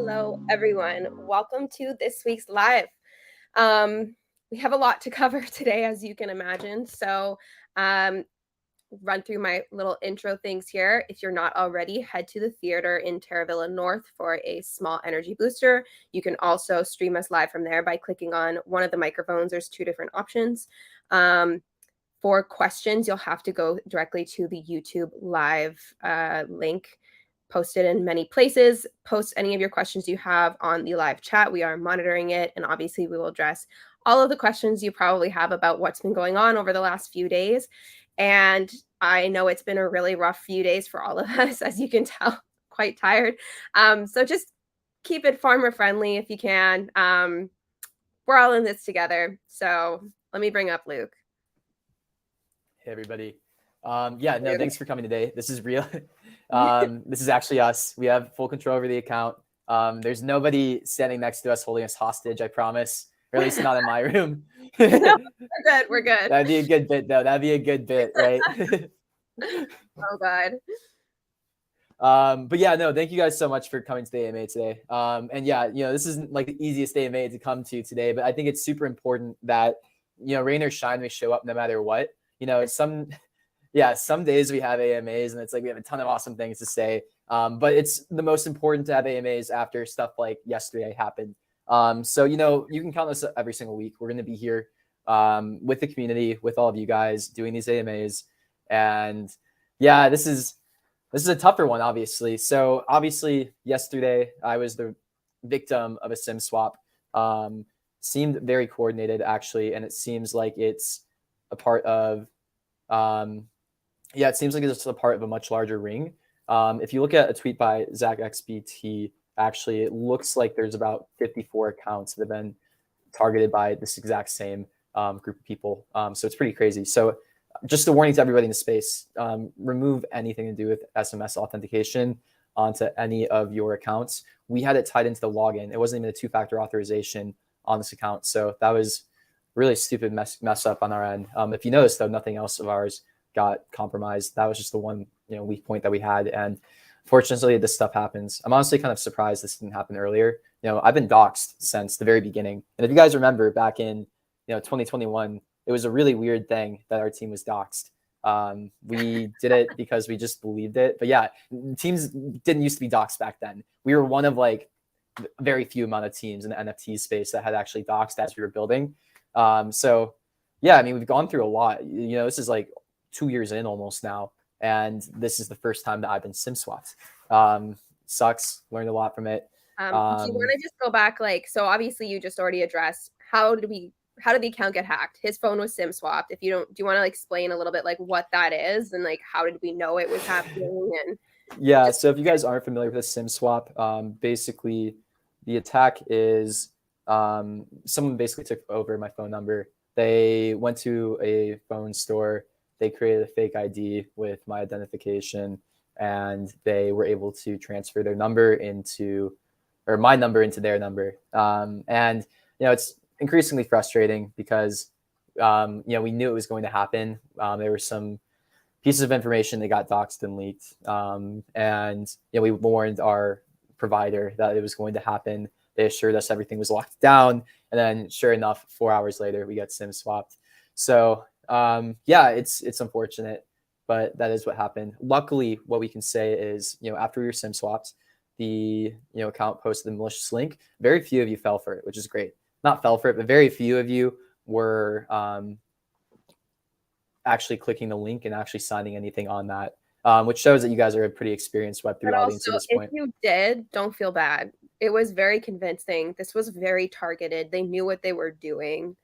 Hello, everyone. Welcome to this week's live. Um, we have a lot to cover today, as you can imagine. So, run through my little intro things here. If you're not already, head to the theater in Terravilla North for a small energy booster. You can also stream us live from there by clicking on one of the microphones. There's two different options. For questions, you'll have to go directly to the YouTube live link posted in many places. Post any of your questions you have on the live chat. We are monitoring it, and obviously we will address all of the questions you probably have about what's been going on over the last few days. And I know it's been a really rough few days for all of us, as you can tell, quite tired. So just keep it farmer friendly if you can. We're all in this together. So let me bring up Luke. Hey, everybody. Thanks for coming today. This is real. This is actually us. We have full control over the account. There's nobody standing next to us holding us hostage, I promise. Or at least not in my room. No, we're good. That'd be a good bit, though. That'd be a good bit, right? Oh, God. Thank you guys so much for coming to the AMA today. This isn't like the easiest AMA to come to today, but I think it's super important that, rain or shine, we show up no matter what. Some days we have AMAs and it's like we have a ton of awesome things to say. But it's the most important to have AMAs after stuff like yesterday happened. You can count us every single week. We're going to be here with the community, with all of you guys doing these AMAs. And yeah, this is a tougher one, obviously. So obviously yesterday I was the victim of a SIM swap. Seemed very coordinated actually. And it seems like it's a part of it seems like it's a part of a much larger ring. If you look at a tweet by Zach XBT, actually, it looks like there's about 54 accounts that have been targeted by this exact same group of people. So it's pretty crazy. So just a warning to everybody in the space, remove anything to do with SMS authentication onto any of your accounts. We had it tied into the login. It wasn't even a two-factor authorization on this account. So that was really stupid mess up on our end. If you notice, though, nothing else of ours got compromised. That was just the one weak point that we had. And fortunately, this stuff happens. I'm honestly kind of surprised this didn't happen earlier. I've been doxxed since the very beginning. And if you guys remember back in 2021, it was a really weird thing that our team was doxxed. We did it because we just believed it. But yeah, teams didn't used to be doxxed back then. We were one of like very few amount of teams in the NFT space that had actually doxxed as we were building. We've gone through a lot. This is like 2 years in almost now, and this is the first time that I've been SIM swapped. Sucks. Learned a lot from it. Do you want to just go back? So obviously you just already addressed how did the account get hacked? His phone was SIM swapped. Do you want to explain a little bit like what that is and like how did we know it was happening? And so if you guys aren't familiar with a SIM swap, basically the attack is someone basically took over my phone number. They went to a phone store. They created a fake ID with my identification, and they were able to transfer their number my number into their number. It's increasingly frustrating because, we knew it was going to happen. There were some pieces of information that got doxed and leaked. We warned our provider that it was going to happen. They assured us everything was locked down. And then sure enough, 4 hours later, we got SIM swapped. So it's unfortunate, but that is what happened. Luckily, what we can say is, after we were SIM swapped, the account posted the malicious link. Very few of you fell for it, which is great. Not fell for it, but very few of you were actually clicking the link and actually signing anything on that, which shows that you guys are a pretty experienced Web3 audience at this point. If you did, don't feel bad. It was very convincing. This was very targeted. They knew what they were doing.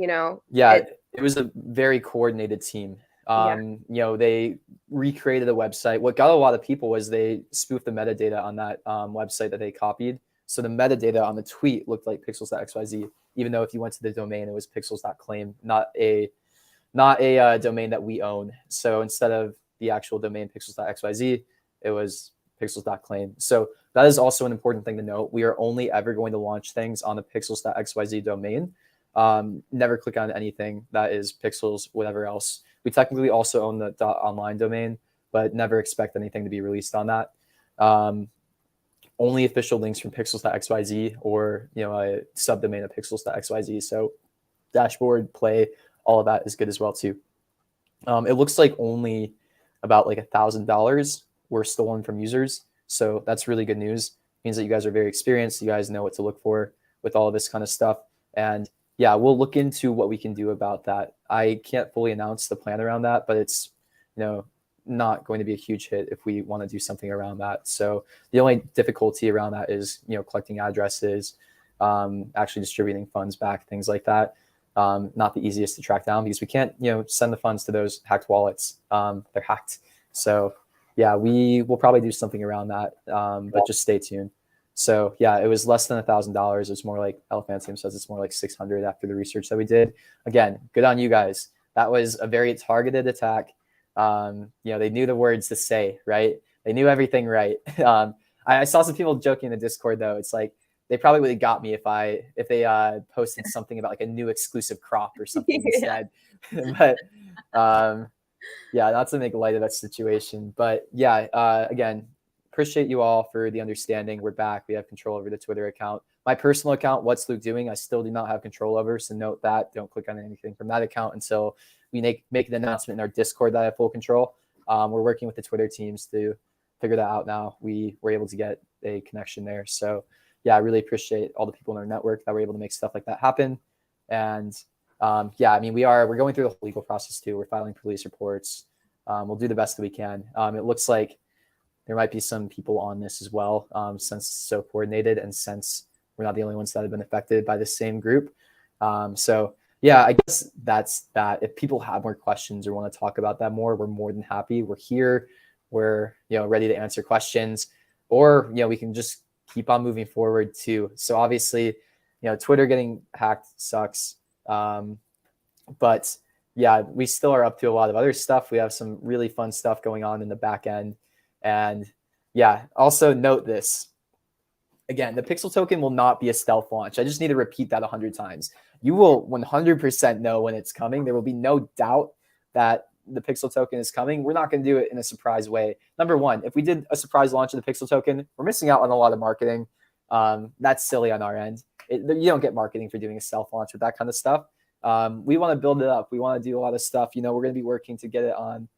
It was a very coordinated team. They recreated a website. What got a lot of people was they spoofed the metadata on that website that they copied. So the metadata on the tweet looked like pixels.xyz, even though if you went to the domain, it was pixels.claim, not a domain that we own. So instead of the actual domain pixels.xyz, it was pixels.claim. So that is also an important thing to note. We are only ever going to launch things on the pixels.xyz domain. Never click on anything that is pixels, whatever else. We technically also own the .online domain, but never expect anything to be released on that. only official links from pixels.xyz or a subdomain of pixels.xyz. So dashboard, play, all of that is good as well too. It looks like only about like $1,000 were stolen from users. So that's really good news. It means that you guys are very experienced. You guys know what to look for with all of this kind of stuff. And yeah, we'll look into what we can do about that. I can't fully announce the plan around that, but it's, not going to be a huge hit if we want to do something around that. So the only difficulty around that is, collecting addresses, actually distributing funds back, things like that. Not the easiest to track down because we can't, send the funds to those hacked wallets. They're hacked. So yeah, we will probably do something around that, but just stay tuned. So yeah, it was less than $1,000. It's more like Elephantium says it's more like 600 after the research that we did. Again, good on you guys. That was a very targeted attack. They knew the words to say, right? They knew everything right. I saw some people joking in the Discord though. It's like, they probably would have got me if they posted something about like a new exclusive crop or something instead. But yeah, not to make light of that situation. But yeah, again, appreciate you all for the understanding. We're back. We have control over the Twitter account. My personal account, What's Luke Doing, I still do not have control over. So note that. Don't click on anything from that account until we make an announcement in our Discord that I have full control. We're working with the Twitter teams to figure that out now. We were able to get a connection there. So yeah, I really appreciate all the people in our network that were able to make stuff like that happen. And yeah, I mean, we're going through the whole legal process too. We're filing police reports. We'll do the best that we can. It looks like there might be some people on this as well, since it's so coordinated and since we're not the only ones that have been affected by the same group. So yeah, I guess that's that. If people have more questions or want to talk about that more, we're more than happy. We're here. We're ready to answer questions, or we can just keep on moving forward too. So obviously, Twitter getting hacked sucks. But yeah, we still are up to a lot of other stuff. We have some really fun stuff going on in the back end. And yeah, also note this. Again, the Pixel token will not be a stealth launch. I just need to repeat that 100 times. You will 100% know when it's coming. There will be no doubt that the Pixel token is coming. We're not going to do it in a surprise way. Number one, if we did a surprise launch of the Pixel token, we're missing out on a lot of marketing. That's silly on our end. You don't get marketing for doing a stealth launch with that kind of stuff. We want to build it up. We want to do a lot of stuff. We're going to be working to get it on,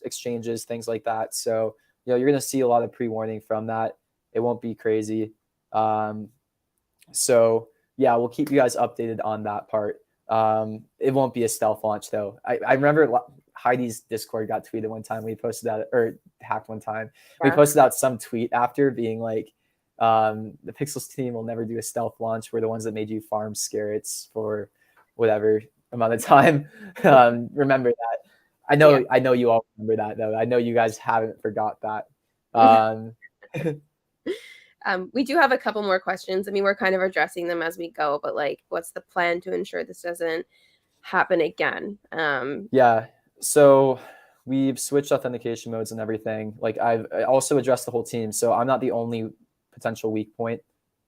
exchanges, things like that. So, you're going to see a lot of pre-warning from that. It won't be crazy. So yeah, we'll keep you guys updated on that part. It won't be a stealth launch though. I remember Heidi's Discord got tweeted one time. We posted that, or hacked one time. Yeah. We posted out some tweet after being like, the Pixels team will never do a stealth launch. We're the ones that made you farm Scarrets for whatever amount of time. Remember that. I know you all remember that though. I know you guys haven't forgot that. We do have a couple more questions. I mean, we're kind of addressing them as we go, but like, what's the plan to ensure this doesn't happen again? Yeah, so we've switched authentication modes and everything. Like I also addressed the whole team. So I'm not the only potential weak point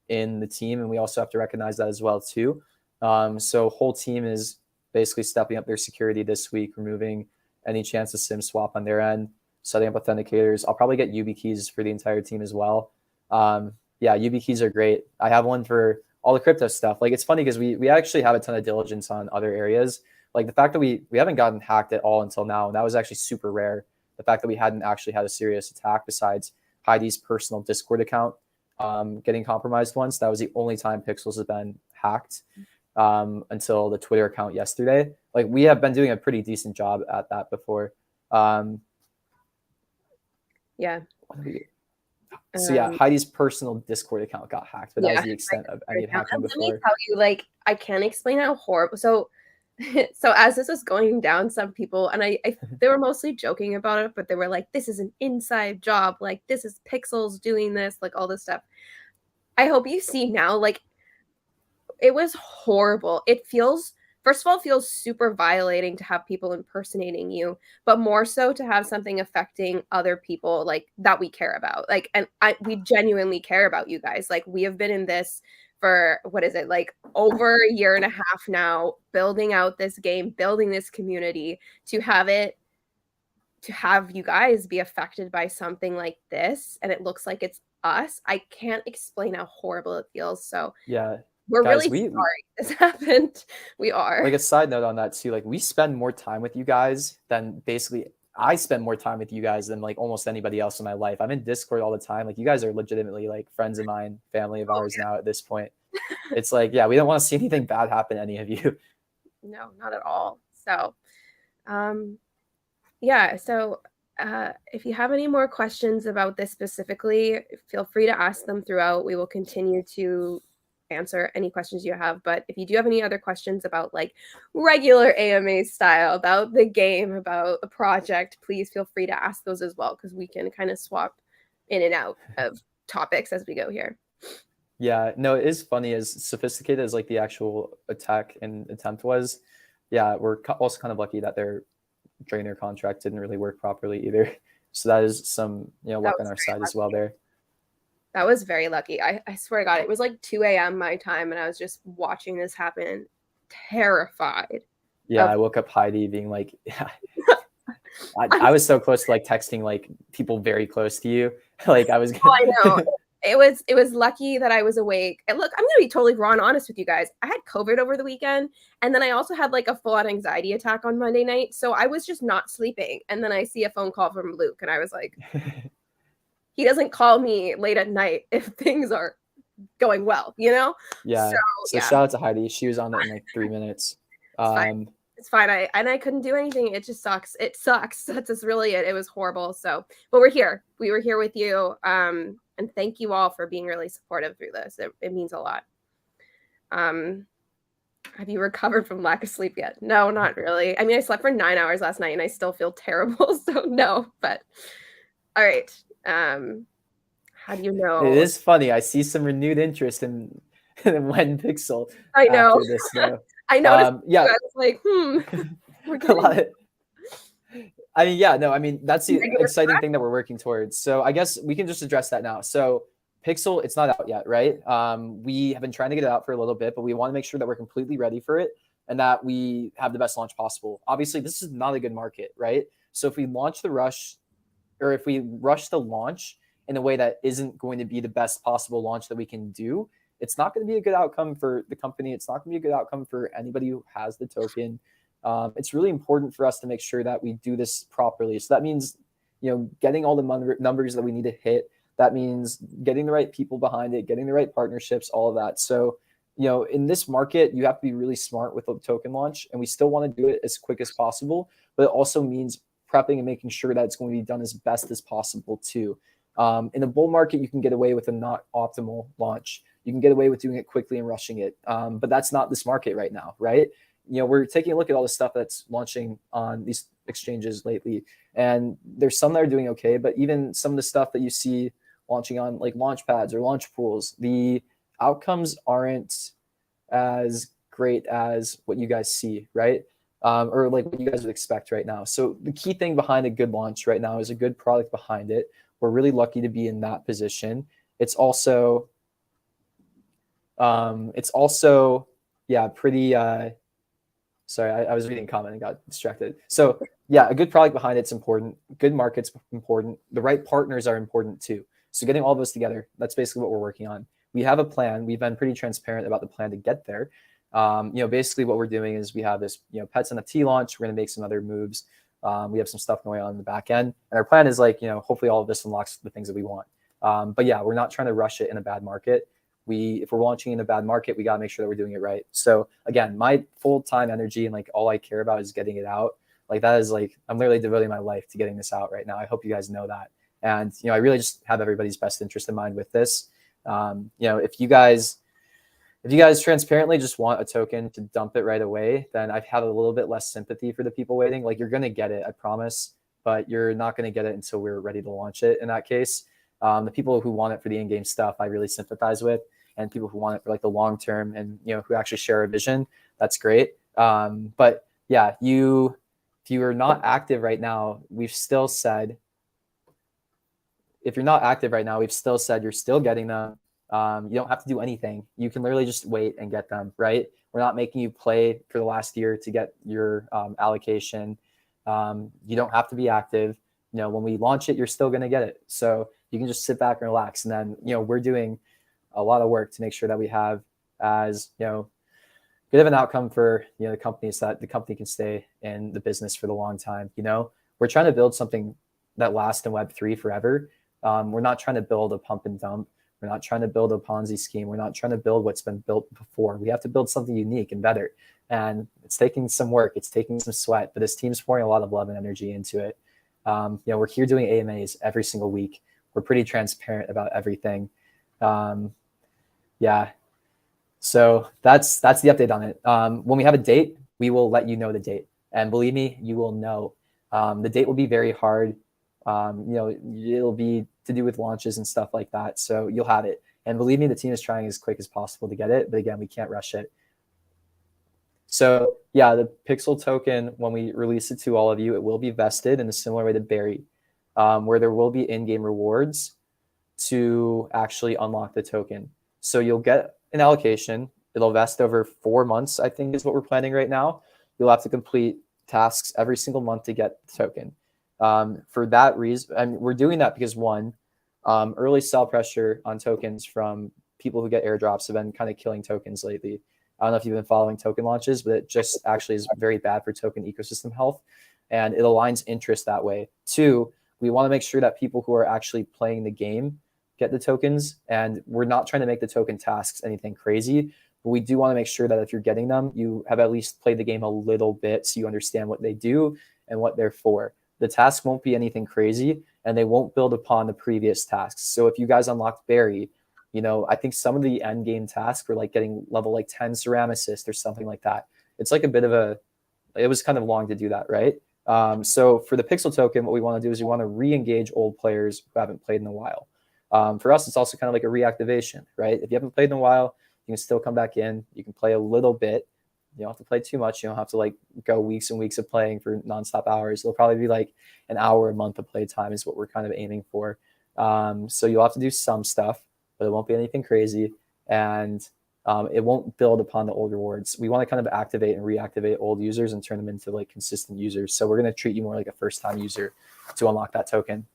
in the team. And we also have to recognize that as well too. So whole team is basically stepping up their security this week, removing any chance of SIM swap on their end, setting up authenticators. I'll probably get YubiKeys for the entire team as well. Yeah, YubiKeys are great. I have one for all the crypto stuff. Like it's funny because we actually have a ton of diligence on other areas. Like the fact that we haven't gotten hacked at all until now, and that was actually super rare. The fact that we hadn't actually had a serious attack besides Heidi's personal Discord account getting compromised once. That was the only time Pixels has been hacked until the Twitter account yesterday. Like we have been doing a pretty decent job at that before. Yeah. So yeah, Heidi's personal Discord account got hacked, but that was the extent of any hacking before. Let me tell you, like, I can't explain how horrible. So as this was going down, some people, and they were mostly joking about it, but they were like, this is an inside job. Like, this is Pixels doing this, like all this stuff. I hope you see now, like, it was horrible. It feels, first of all, it feels super violating to have people impersonating you, but more so to have something affecting other people like that we care about. Like, and we genuinely care about you guys. Like, we have been in this for, what is it, like over a year and a half now, building out this game, building this community, to have you guys be affected by something like this. And it looks like it's us. I can't explain how horrible it feels. So Yeah, we're guys, really we sorry this happened. We are. like a side note on that too. Like we spend more time with you guys than basically I spend more time with you guys than like almost anybody else in my life. I'm in Discord all the time. Like you guys are legitimately like friends of mine, family of Oh, ours now at this point. It's like, yeah, we don't want to see anything bad happen to any of you. no, not at all. So, um, yeah. So, if you have any more questions about this specifically, feel free to ask them throughout. We will continue to answer any questions you have. But if you do have any other questions about like regular AMA style, about the game, about a project, please feel free to ask those as well, because we can kind of swap in and out of topics as we go here. Yeah, no, it is funny as sophisticated as like the actual attack and attempt was. Yeah, we're also kind of lucky that their trainer contract didn't really work properly either. So that is some, That luck on was our very side as well lucky. there. That was very lucky. I swear to God, it was like 2 a.m. my time, and I was just watching this happen, terrified Yeah, of. I woke up Heidi being like, yeah, I was so close to like texting like people very close to you. Like I was Oh, I know. gonna It was lucky that I was awake. And look, I'm gonna be totally raw and honest with you guys. I had COVID over the weekend, and then I also had like a full-on anxiety attack on Monday night. So I was just not sleeping. And then I see a phone call from Luke, and I was like, he doesn't call me late at night if things are going well, you know? So Yeah. So yeah, shout out to Heidi. She was on it in like 3 minutes. it's fine. Um, It's fine. I couldn't do anything. It just sucks. It sucks. That's just really it. It was horrible. So, but we're here. We were here with you. And thank you all for being really supportive through this. It means a lot. Um, have you recovered from lack of sleep yet? No, not really. I mean, I slept for 9 hours last night and I still feel terrible. So no, but all right. How do you it know? is funny. I see some renewed interest in When Pixel I know. after this though. I noticed. Yeah, I was like, we're a getting lot of, I mean, yeah, no, I mean, that's the regular. exciting thing that we're working towards. So I guess we can just address that now. So Pixel, it's not out yet, right? We have been trying to get it out for a little bit, but we want to make sure that we're completely ready for it and that we have the best launch possible. Obviously, this is not a good market, right? So if we launch the rush, or if we rush the launch in a way that isn't going to be the best possible launch that we can do, it's not going to be a good outcome for the company. It's not going to be a good outcome for anybody who has the token. It's really important for us to make sure that we do this properly. So that means, getting all the numbers that we need to hit. That means getting the right people behind it, getting the right partnerships, all of that. So, in this market, you have to be really smart with a token launch, and we still want to do it as quick as possible. But it also means prepping and making sure that it's going to be done as best as possible too. In a bull market, you can get away with a not optimal launch. You can get away with doing it quickly and rushing it. But that's not this market right now, right? We're taking a look at all the stuff that's launching on these exchanges lately, and there's some that are doing okay, but even some of the stuff that you see launching on like launch pads or launch pools, the outcomes aren't as great as what you guys see, right? Or like what you guys would expect right now. So the key thing behind a good launch right now is a good product behind it. We're really lucky to be in that position. It's also, yeah, pretty. Sorry, I was reading a comment and got distracted. So yeah, a good product behind it's important. Good market's important. The right partners are important too. So getting all of those together, that's basically what we're working on. We have a plan. We've been pretty transparent about the plan to get there. Basically what we're doing is we have this, Pets NFT launch. We're going to make some other moves. We have some stuff going on in the back end. And our plan is like, hopefully all of this unlocks the things that we want. But yeah, we're not trying to rush it in a bad market. If we're launching in a bad market, we got to make sure that we're doing it right. So again, my full-time energy and like all I care about is getting it out. Like that is like, I'm literally devoting my life to getting this out right now. I hope you guys know that. And, I really just have everybody's best interest in mind with this. If you guys transparently just want a token to dump it right away, then I've had a little bit less sympathy for the people waiting. Like you're going to get it, I promise, but you're not going to get it until we're ready to launch it in that case. The people who want it for the in-game stuff, I really sympathize with, and people who want it for like the long term and who actually share a vision, that's great. But yeah, if you are not active right now, we've still said you're still getting them. You don't have to do anything. You can literally just wait and get them, right? We're not making you play for the last year to get your allocation. You don't have to be active. when we launch it, you're still going to get it. So you can just sit back and relax. And then, we're doing a lot of work to make sure that we have as, good of an outcome for, the company, so that the company can stay in the business for the long time. We're trying to build something that lasts in Web3 forever. We're not trying to build a pump and dump. We're not trying to build a Ponzi scheme. We're not trying to build what's been built before. We have to build something unique and better. And it's taking some work. It's taking some sweat, but this team's pouring a lot of love and energy into it. We're here doing AMAs every single week. We're pretty transparent about everything. Yeah. So that's the update on it. When we have a date, we will let you know the date. And believe me, you will know. The date will be very hard. It'll be to do with launches and stuff like that. So you'll have it. And believe me, the team is trying as quick as possible to get it. But again, we can't rush it. So yeah, the Pixel token, when we release it to all of you, it will be vested in a similar way to Berry, where there will be in-game rewards to actually unlock the token. So you'll get an allocation. It'll vest over 4 months, I think is what we're planning right now. You'll have to complete tasks every single month to get the token. For that reason, and we're doing that because one, early sell pressure on tokens from people who get airdrops have been kind of killing tokens lately. I don't know if you've been following token launches, but it just actually is very bad for token ecosystem health, and it aligns interest that way. Two, we want to make sure that people who are actually playing the game get the tokens, and we're not trying to make the token tasks anything crazy, but we do want to make sure that if you're getting them, you have at least played the game a little bit so you understand what they do and what they're for. The tasks won't be anything crazy, and they won't build upon the previous tasks. So if you guys unlocked Berry, I think some of the end game tasks were like getting level like 10 Ceramicist or something like that. It's like a bit of it was kind of long to do that, right? So for the Pixel token, what we want to do is we want to re-engage old players who haven't played in a while. For us, it's also kind of like a reactivation, right? If you haven't played in a while, you can still come back in. You can play a little bit. You don't have to play too much. You don't have to like go weeks and weeks of playing for nonstop hours. It'll probably be like an hour a month of play time is what we're kind of aiming for. So you'll have to do some stuff, but it won't be anything crazy. And it won't build upon the old rewards. We want to kind of activate and reactivate old users and turn them into like consistent users. So we're going to treat you more like a first-time user to unlock that token.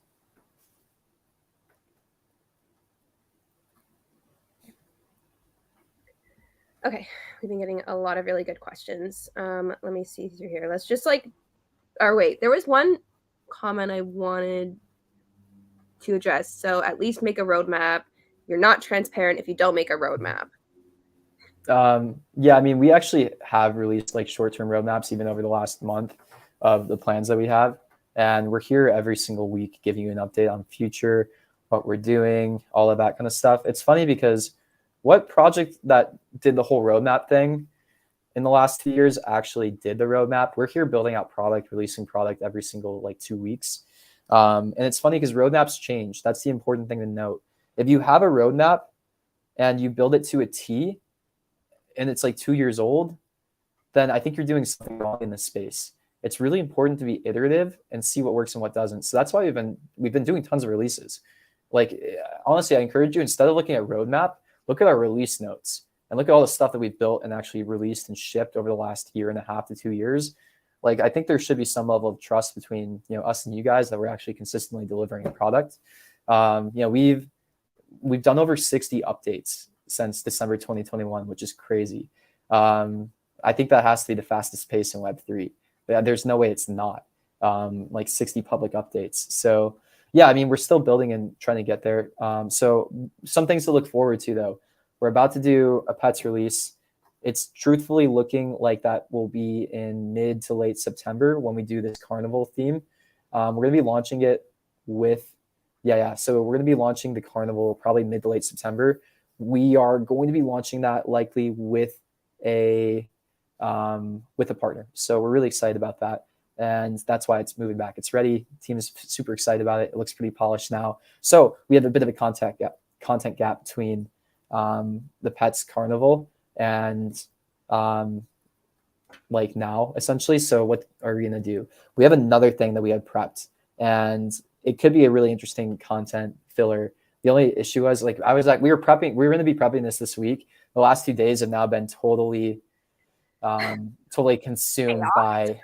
Okay, we've been getting a lot of really good questions. Let me see through here. Let's just wait, there was one comment I wanted to address. So at least make a roadmap. You're not transparent if you don't make a roadmap. Yeah, I mean, we actually have released like short-term roadmaps even over the last month of the plans that we have. And we're here every single week giving you an update on future, what we're doing, all of that kind of stuff. It's funny because what project that did the whole roadmap thing in the last 2 years actually did the roadmap? We're here building out product, releasing product every single like 2 weeks. And it's funny because roadmaps change. That's the important thing to note. If you have a roadmap and you build it to a T and it's like 2 years old, then I think you're doing something wrong in this space. It's really important to be iterative and see what works and what doesn't. So that's why we've been doing tons of releases. Like, honestly, I encourage you, instead of looking at roadmap, look at our release notes and look at all the stuff that we've built and actually released and shipped over the last 1.5 to 2 years. Like, I think there should be some level of trust between us and you guys that we're actually consistently delivering a product. We've done over 60 updates since December 2021, which is crazy. I think that has to be the fastest pace in Web3. But there's no way it's not. Like 60 public updates. So yeah, I mean, we're still building and trying to get there. So some things to look forward to, though. We're about to do a pets release. It's truthfully looking like that will be in mid to late September when we do this carnival theme. We're going to be launching it with, so we're going to be launching the carnival probably mid to late September. We are going to be launching that likely with a partner. So we're really excited about that. And that's why it's moving back. It's ready. The team is super excited about it. It looks pretty polished now. So we have a bit of a content gap between the Pets Carnival and like now, essentially. So what are we going to do? We have another thing that we had prepped, and it could be a really interesting content filler. The only issue was we were going to be prepping this week. The last 2 days have now been totally consumed by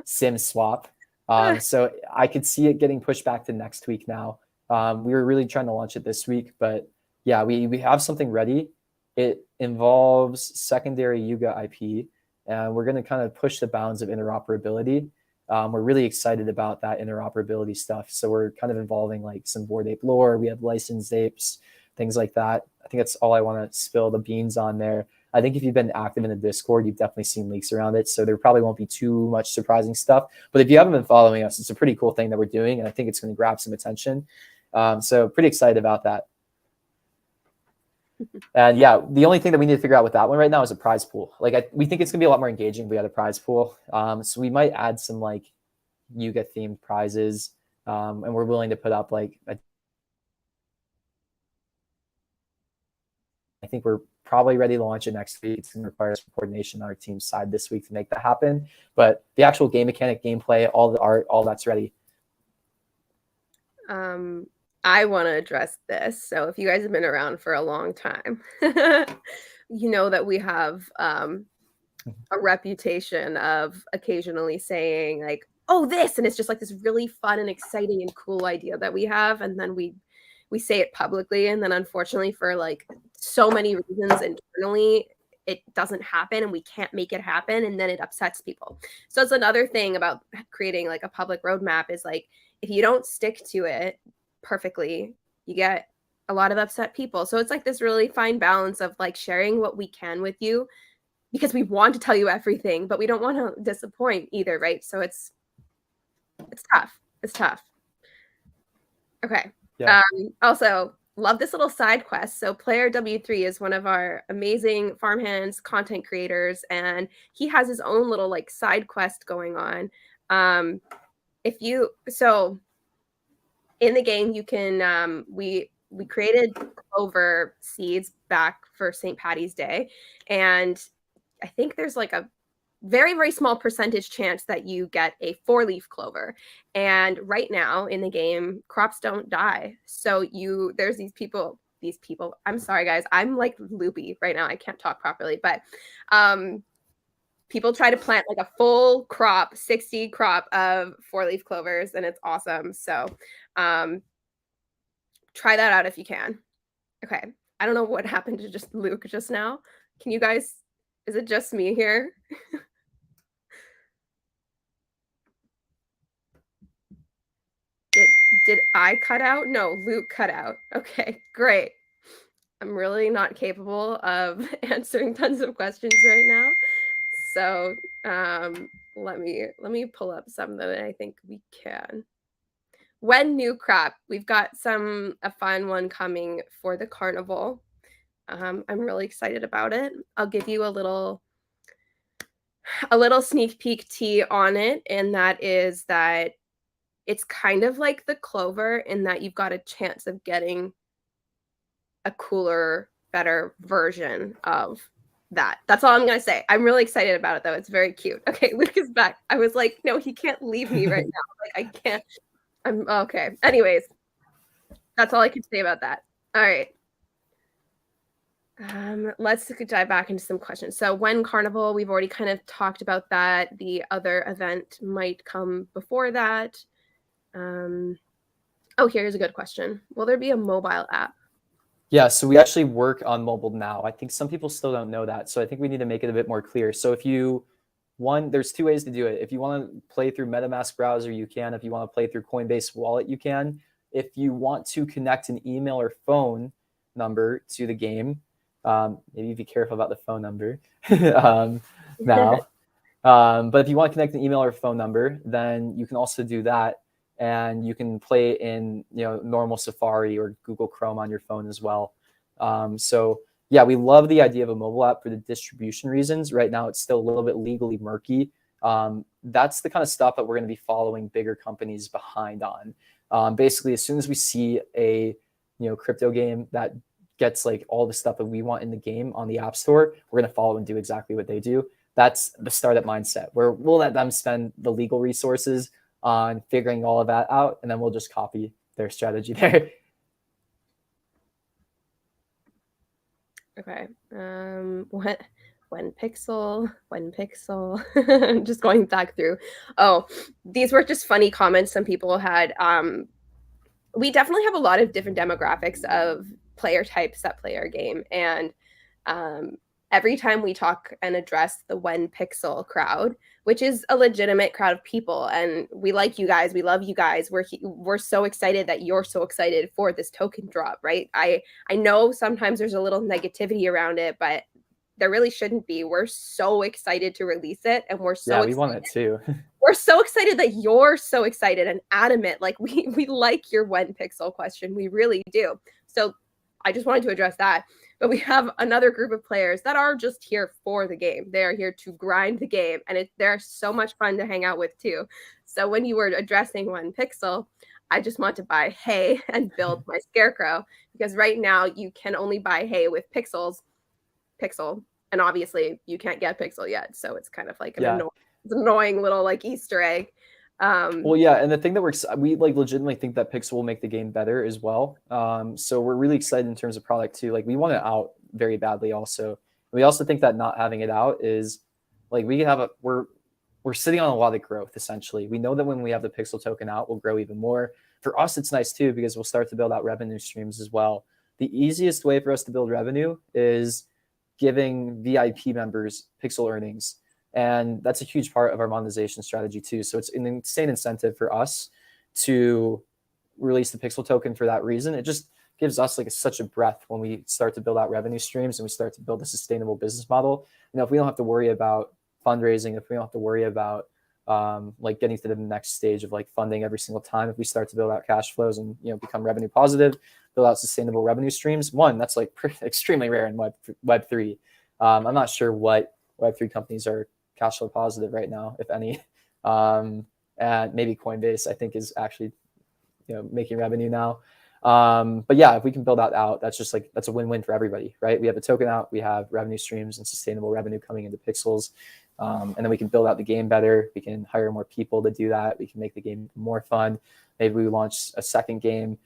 SimSwap. So I could see it getting pushed back to next week now. We were really trying to launch it this week, but yeah, we have something ready. It involves secondary Yuga IP, and we're going to kind of push the bounds of interoperability. We're really excited about that interoperability stuff. So we're kind of involving like some Bored Ape lore. We have licensed apes, things like that. I think that's all I want to spill the beans on there. I think if you've been active in the Discord, you've definitely seen leaks around it. So there probably won't be too much surprising stuff. But if you haven't been following us, it's a pretty cool thing that we're doing. And I think it's going to grab some attention. So pretty excited about that. And yeah, the only thing that we need to figure out with that one right now is a prize pool. Like we think it's going to be a lot more engaging if we had a prize pool. So we might add some like Yuga themed prizes. And we're willing to put up like, I think we're probably ready to launch it next week. It's going to require some coordination on our team's side this week to make that happen. But the actual game mechanic, gameplay, all the art, all that's ready. I want to address this. So if you guys have been around for a long time, you know that we have a reputation of occasionally saying like, oh, this, and it's just like this really fun and exciting and cool idea that we have, and then we say it publicly, and then unfortunately for like so many reasons internally it doesn't happen and we can't make it happen, and then it upsets people. So it's another thing about creating like a public roadmap is like if you don't stick to it perfectly, you get a lot of upset people. So it's like this really fine balance of like sharing what we can with you because we want to tell you everything, but we don't want to disappoint either, right? So it's tough. It's tough. Okay. Yeah. Also, love this little side quest. So Player W3 is one of our amazing farmhands, content creators, and he has his own little like side quest going on. So in the game, you can we created clover seeds back for St. Patty's Day, and I think there's like a very, very small percentage chance that you get a 4-leaf clover. And right now in the game, crops don't die. So there's these people, I'm sorry, guys. I'm like loopy right now. I can't talk properly, but people try to plant like a full crop, 60 crop of 4-leaf clovers, and it's awesome. So try that out if you can. Okay. I don't know what happened to just Luke just now. Can you guys, is it just me here? Did I cut out? No, Luke cut out. Okay, great. I'm really not capable of answering tons of questions right now. So let me pull up some that I think we can. When new crop, we've got a fun one coming for the carnival. I'm really excited about it. I'll give you a little sneak peek tea on it, and that is that it's kind of like the clover in that you've got a chance of getting a cooler, better version of that. That's all I'm going to say. I'm really excited about it, though. It's very cute. Okay, Luke is back. I was like, no, he can't leave me right now. Like, I can't. I'm okay. Anyways, that's all I can say about that. All right. Let's dive back into some questions. So when Carnival, we've already kind of talked about that. The other event might come before that. Oh, here's a good question. Will there be a mobile app? Yeah, so we actually work on mobile now. I think some people still don't know that. So I think we need to make it a bit more clear. So if you, there's two ways to do it. If you want to play through MetaMask browser, you can. If you want to play through Coinbase Wallet, you can. If you want to connect an email or phone number to the game, maybe be careful about the phone number now. But if you want to connect an email or phone number, then you can also do that. And you can play in normal Safari or Google Chrome on your phone as well. So yeah, we love the idea of a mobile app for the distribution reasons. Right now, it's still a little bit legally murky. That's the kind of stuff that we're going to be following bigger companies behind on. Basically, as soon as we see a crypto game that gets like all the stuff that we want in the game on the App Store, we're going to follow and do exactly what they do. That's the startup mindset, where we'll let them spend the legal resources on figuring all of that out, and then we'll just copy their strategy there. Okay. When Pixel, When Pixel. Just going back through. Oh, these were just funny comments some people had. We definitely have a lot of different demographics of player types that play our game, and um, every time we talk and address the When Pixel crowd, which is a legitimate crowd of people, and we like you guys, we love you guys. We're so excited that you're so excited for this token drop, right? I know sometimes there's a little negativity around it, but there really shouldn't be. We're so excited to release it, and we're so Yeah, we want it too. we're so excited that you're so excited and adamant. Like we like your When Pixel question. We really do. So I just wanted to address that. But we have another group of players that are just here for the game. They are here to grind the game, and they're so much fun to hang out with too. So when you were addressing When Pixel, I just want to buy hay and build my scarecrow, because right now you can only buy hay with pixel, and obviously you can't get pixel yet. So it's kind of like an annoying little like Easter egg. Well, yeah, and the thing that we like legitimately think that Pixel will make the game better as well. So we're really excited in terms of product too. Like we want it out very badly. Also, we also think that not having it out is like we're sitting on a lot of growth. Essentially, we know that when we have the Pixel token out, we'll grow even more. For us, it's nice too because we'll start to build out revenue streams as well. The easiest way for us to build revenue is giving VIP members Pixel earnings. And that's a huge part of our monetization strategy too. So it's an insane incentive for us to release the Pixel token for that reason. It just gives us like such a breath when we start to build out revenue streams and we start to build a sustainable business model. You know, if we don't have to worry about fundraising, if we don't have to worry about like getting to the next stage of like funding every single time, if we start to build out cash flows and, you know, become revenue positive, build out sustainable revenue streams, that's like extremely rare in Web3. I'm not sure what Web3 companies are cash flow positive right now, if any. And maybe Coinbase, I think, is actually, you know, making revenue now. But yeah, if we can build that out, that's a win-win for everybody, right? We have a token out, we have revenue streams and sustainable revenue coming into Pixels. And then we can build out the game better. We can hire more people to do that. We can make the game more fun. Maybe we launch a second game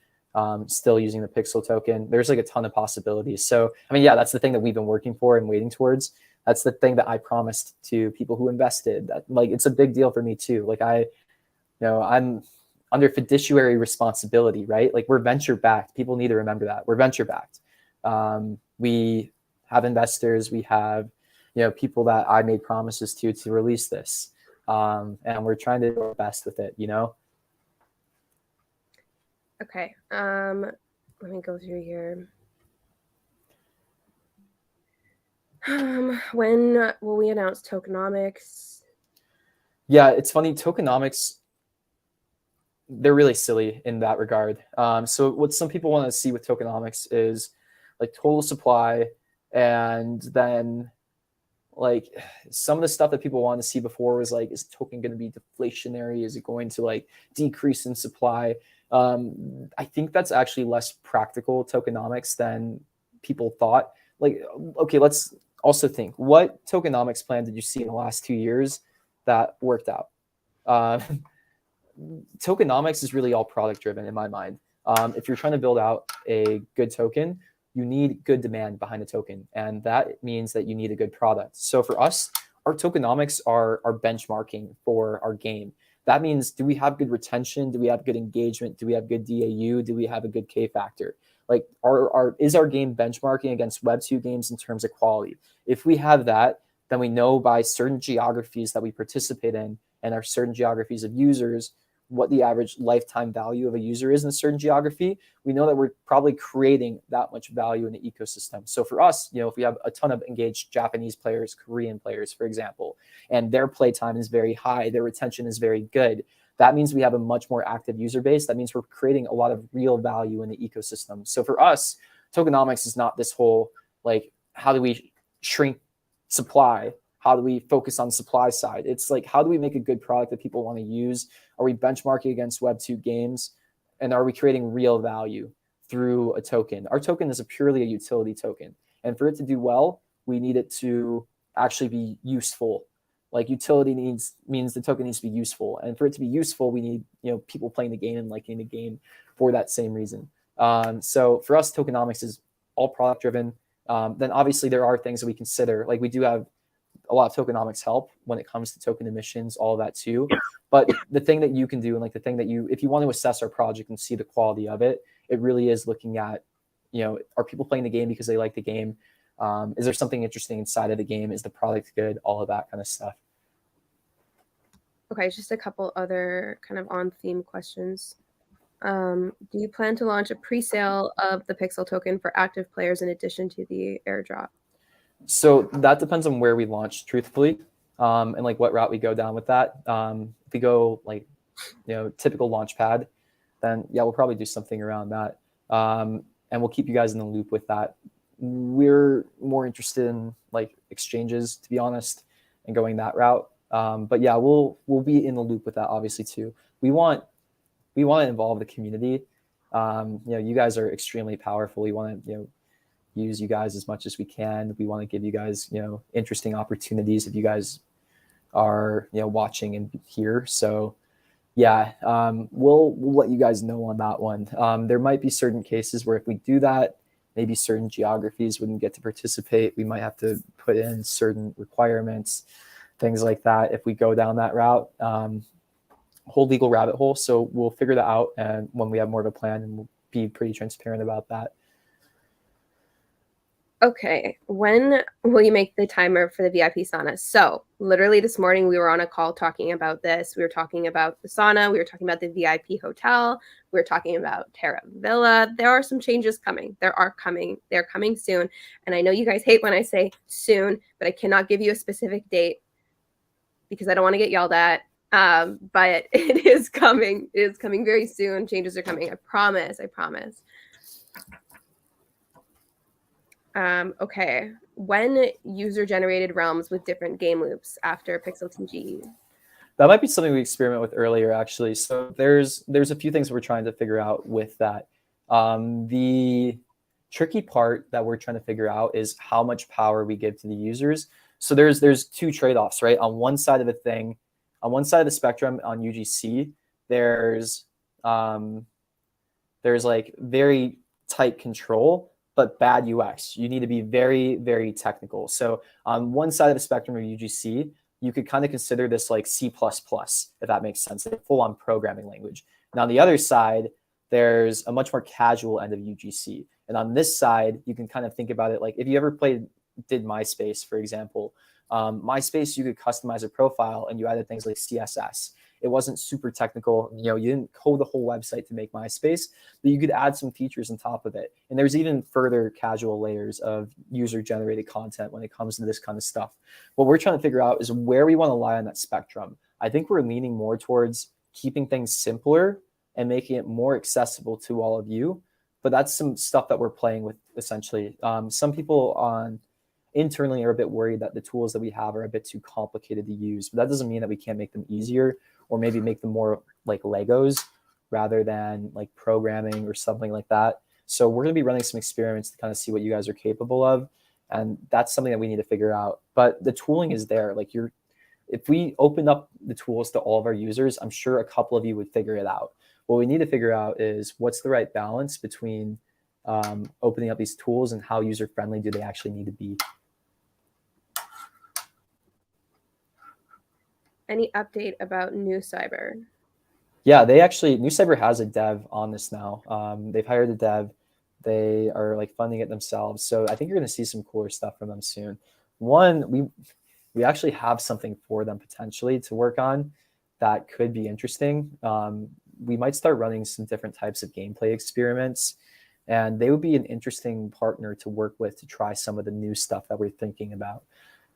still using the Pixel token. There's like a ton of possibilities. So, I mean, yeah, that's the thing that we've been working for and waiting towards. That's the thing that I promised to people who invested. That, like, it's a big deal for me too. Like I'm under fiduciary responsibility, right? Like we're venture backed. People need to remember that we're venture backed. We have investors. We have, you know, people that I made promises to release this, and we're trying to do our best with it. You know. Okay. Let me go through here. When will we announce tokenomics? Yeah, it's funny. Tokenomics, they're really silly in that regard. So what some people want to see with tokenomics is like total supply, and then like some of the stuff that people wanted to see before was like, is token going to be deflationary? Is it going to like decrease in supply? I think that's actually less practical tokenomics than people thought. Like, okay, let's also think, what tokenomics plan did you see in the last 2 years that worked out? Tokenomics is really all product driven in my mind. If you're trying to build out a good token, you need good demand behind a token, and that means that you need a good product. So for us, our tokenomics are benchmarking for our game. That means, do we have good retention? Do we have good engagement? Do we have good DAU? Do we have a good K factor? Like, is our game benchmarking against Web2 games in terms of quality? If we have that, then we know by certain geographies that we participate in and our certain geographies of users, what the average lifetime value of a user is in a certain geography. We know that we're probably creating that much value in the ecosystem. So for us, you know, if we have a ton of engaged Japanese players, Korean players, for example, and their playtime is very high, their retention is very good, that means we have a much more active user base. That means we're creating a lot of real value in the ecosystem. So for us, tokenomics is not this whole, like, how do we shrink supply? How do we focus on supply side? It's like, how do we make a good product that people want to use? Are we benchmarking against Web2 games? And are we creating real value through a token? Our token is purely a utility token. And for it to do well, we need it to actually be useful. Like, utility means the token needs to be useful. And for it to be useful, we need, you know, people playing the game and liking the game for that same reason. So for us, tokenomics is all product driven. Then obviously there are things that we consider. Like, we do have a lot of tokenomics help when it comes to token emissions, all of that too. But the thing that you can do, and like the thing that if you want to assess our project and see the quality of it, it really is looking at, are people playing the game because they like the game? Is there something interesting inside of the game? Is the product good? All of that kind of stuff. Okay, just a couple other kind of on theme questions. Do you plan to launch a pre-sale of the Pixel token for active players in addition to the airdrop? So that depends on where we launch, truthfully, and like what route we go down with that. If we go like, typical launchpad, then yeah, we'll probably do something around that. And we'll keep you guys in the loop with that. We're more interested in like exchanges, to be honest, and going that route. But yeah, we'll be in the loop with that, obviously, too. We want to involve the community. You guys are extremely powerful. We want to, use you guys as much as we can. We want to give you guys, interesting opportunities if you guys are, watching and here. So yeah, we'll let you guys know on that one. There might be certain cases where if we do that, maybe certain geographies wouldn't get to participate. We might have to put in certain requirements, things like that if we go down that route. Whole legal rabbit hole. So we'll figure that out, and when we have more of a plan, and we'll be pretty transparent about that. Okay, when will you make the timer for the VIP sauna? So literally this morning we were on a call talking about this. We were talking about the sauna. We were talking about the VIP hotel. We were talking about Terra Villa. There are some changes coming. They're coming soon. And I know you guys hate when I say soon, but I cannot give you a specific date because I don't want to get yelled at. But it is coming. It is coming very soon. Changes are coming. I promise. Okay, when user-generated realms with different game loops after Pixel TGE? That might be something we experiment with earlier, actually. So there's a few things we're trying to figure out with that. The tricky part that we're trying to figure out is how much power we give to the users. So there's two trade-offs, right? On one side of the spectrum on UGC, there's like very tight control, but bad UX. You need to be very, very technical. So on one side of the spectrum of UGC, you could kind of consider this like C++, if that makes sense, a full-on programming language. And on the other side, there's a much more casual end of UGC. And on this side, you can kind of think about it like if you ever did MySpace, for example. MySpace, you could customize a profile and you added things like CSS. It wasn't super technical. You didn't code the whole website to make MySpace, but you could add some features on top of it. And there's even further casual layers of user-generated content when it comes to this kind of stuff. What we're trying to figure out is where we want to lie on that spectrum. I think we're leaning more towards keeping things simpler and making it more accessible to all of you. But that's some stuff that we're playing with, essentially. Some people internally are a bit worried that the tools that we have are a bit too complicated to use, but that doesn't mean that we can't make them easier or maybe make them more like Legos rather than like programming or something like that. So we're going to be running some experiments to kind of see what you guys are capable of. And that's something that we need to figure out. But the tooling is there. Like if we open up the tools to all of our users, I'm sure a couple of you would figure it out. What we need to figure out is what's the right balance between opening up these tools and how user-friendly do they actually need to be. Any update about NuCyber? Yeah, NuCyber has a dev on this now. They've hired a dev. They are like funding it themselves. So I think you're going to see some cooler stuff from them soon. One, we actually have something for them potentially to work on that could be interesting. We might start running some different types of gameplay experiments, and they would be an interesting partner to work with to try some of the new stuff that we're thinking about.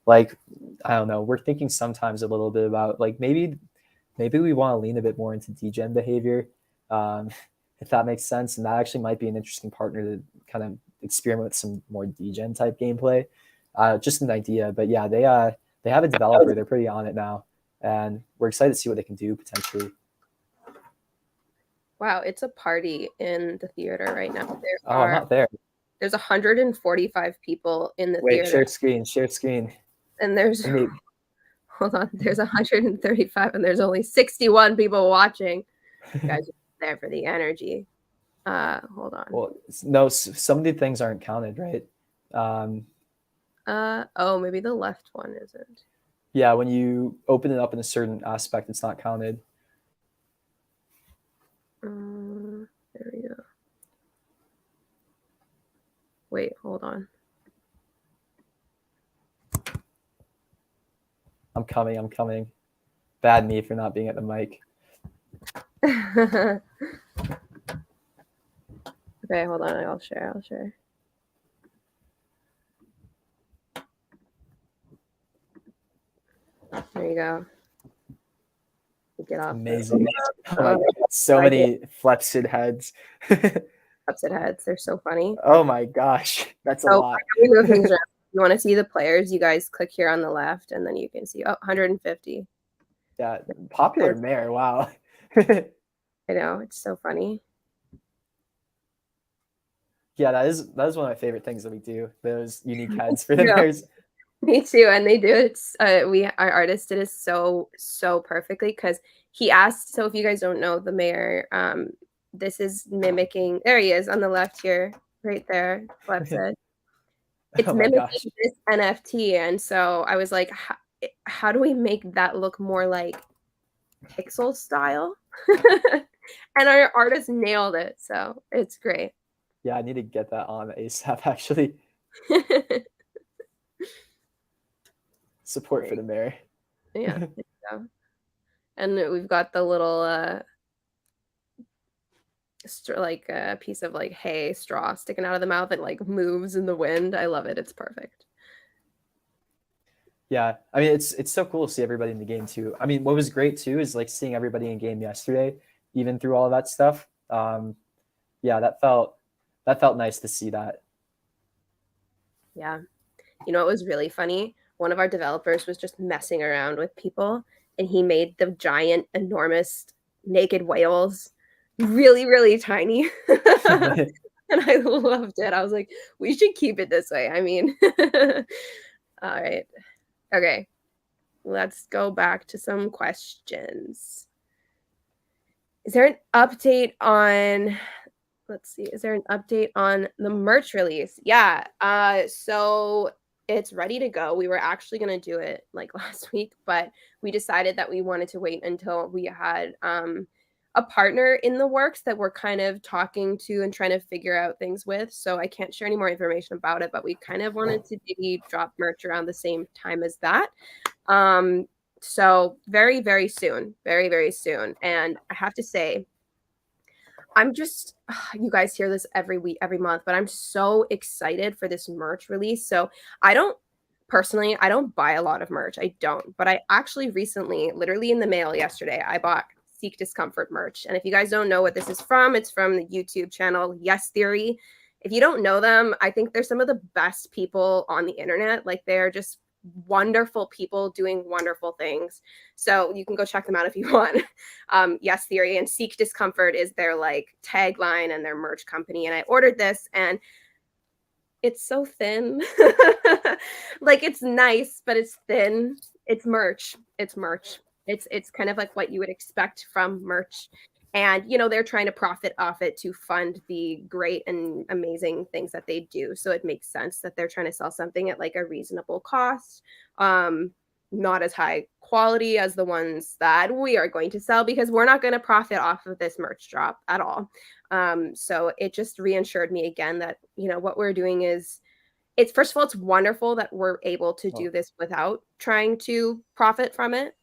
Like, I don't know, we're thinking sometimes a little bit about like maybe we want to lean a bit more into degen behavior, if that makes sense. And that actually might be an interesting partner to kind of experiment with some more degen type gameplay. Just an idea, but yeah, they have a developer. They're pretty on it now, and we're excited to see what they can do potentially. Wow, it's a party in the theater right now. I'm not there. There's 145 people in the theater. Share screen. And there's hold on, there's 135 and there's only 61 people watching. You guys are there for the energy. Hold on. Well, no, some of the things aren't counted, right? Oh, maybe the left one isn't. Yeah, when you open it up in a certain aspect, it's not counted. There we go. Wait, hold on. I'm coming. Bad me for not being at the mic. Okay, hold on. I'll share. There you go. Get off. Amazing. Oh so many flexed heads. Upset heads. They're so funny. Oh my gosh. That's a lot. We move things around. You want to see the players? You guys click here on the left, and then you can see 150. Yeah, popular mare. Wow. I know, it's so funny. Yeah, that is one of my favorite things that we do. Those unique heads for the mares. Me too, and they do it. Our artist did it so perfectly because he asked. So if you guys don't know the mayor, this is mimicking. There he is on the left here, right there. Flip said. It's mimicking this NFT, and so I was like, how do we make that look more like pixel style? And our artist nailed it, so it's great. Yeah, I need to get that on ASAP actually. Support for the mayor. Yeah. And we've got the little like a piece of like hay straw sticking out of the mouth that like moves in the wind. I love it. It's perfect. Yeah, I mean it's so cool to see everybody in the game too. I mean, what was great too is like seeing everybody in game yesterday, even through all of that stuff. Yeah, that felt nice to see that. Yeah, you know, it was really funny. One of our developers was just messing around with people, and he made the giant, enormous naked whales really, really tiny. And I loved it. I was like, we should keep it this way. I mean, all right. Okay. Let's go back to some questions. Is there an update on, let's see, is there an update on the merch release? Yeah. So it's ready to go. We were actually going to do it like last week, but we decided that we wanted to wait until we had a partner in the works that we're kind of talking to and trying to figure out things with. So I can't share any more information about it, but we kind of wanted to maybe drop merch around the same time as that. So very, very soon, very, very soon. And I have to say, I'm just, you guys hear this every week, every month, but I'm so excited for this merch release. So I don't buy a lot of merch. I don't, but I actually recently, literally in the mail yesterday, I bought Seek Discomfort merch. And if you guys don't know what this is from, it's from the YouTube channel Yes Theory. If you don't know them, I think they're some of the best people on the internet. Like they're just wonderful people doing wonderful things. So you can go check them out if you want. Yes Theory and Seek Discomfort is their like tagline and their merch company. And I ordered this and it's so thin. Like it's nice, but it's thin. It's merch. It's kind of like what you would expect from merch. And, you know, they're trying to profit off it to fund the great and amazing things that they do. So it makes sense that they're trying to sell something at like a reasonable cost, not as high quality as the ones that we are going to sell because we're not going to profit off of this merch drop at all. So it just reassured me again that, you know, what we're doing is it's first of all, it's wonderful that we're able to do this without trying to profit from it.